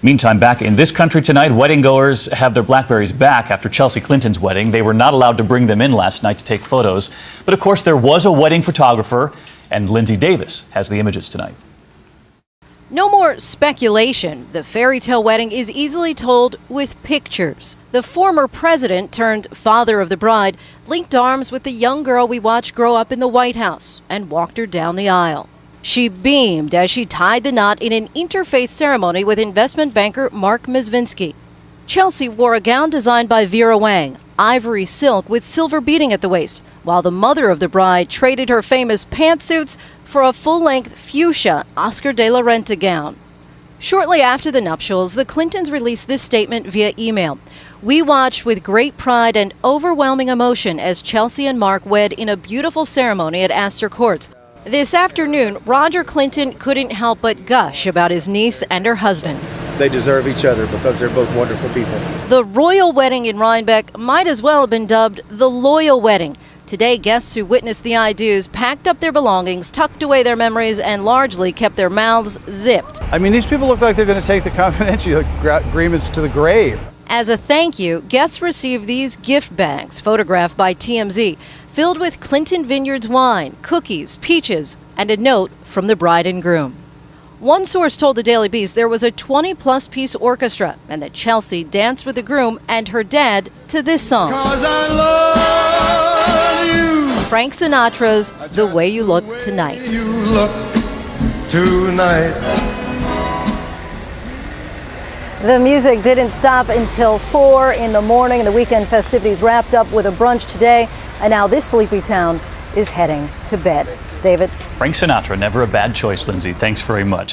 Meantime, back in this country tonight, wedding goers have their Blackberries back after Chelsea Clinton's wedding. They were not allowed to bring them in last night to take photos. But of course, there was a wedding photographer, and Lindsay Davis has the images tonight. No more speculation. The fairy tale wedding is easily told with pictures. The former president turned father of the bride linked arms with the young girl we watched grow up in the White House and walked her down the aisle. She beamed as she tied the knot in an interfaith ceremony with investment banker Mark Mezvinsky. Chelsea wore a gown designed by Vera Wang, ivory silk with silver beading at the waist, while the mother of the bride traded her famous pantsuits for a full-length fuchsia Oscar de la Renta gown. Shortly after the nuptials, the Clintons released this statement via email. "We watched with great pride and overwhelming emotion as Chelsea and Mark wed in a beautiful ceremony at Astor Courts. This afternoon, Roger Clinton couldn't help but gush about his niece and her husband. They deserve each other because they're both wonderful people." The royal wedding in Rhinebeck might as well have been dubbed the loyal wedding. Today, guests who witnessed the I-dos packed up their belongings, tucked away their memories, and largely kept their mouths zipped. I mean, these people look like they're going to take the confidential agreements to the grave. As a thank you, guests received these gift bags, photographed by TMZ, filled with Clinton Vineyards wine, cookies, peaches, and a note from the bride and groom. One source told the Daily Beast there was a 20-plus piece orchestra and that Chelsea danced with the groom and her dad to this song. 'Cause I love you. Frank Sinatra's The Way You Look Tonight. You look tonight. The music didn't stop until 4 in the morning. The weekend festivities wrapped up with a brunch today, and now this sleepy town is heading to bed. David? Frank Sinatra, never a bad choice, Lindsay. Thanks very much.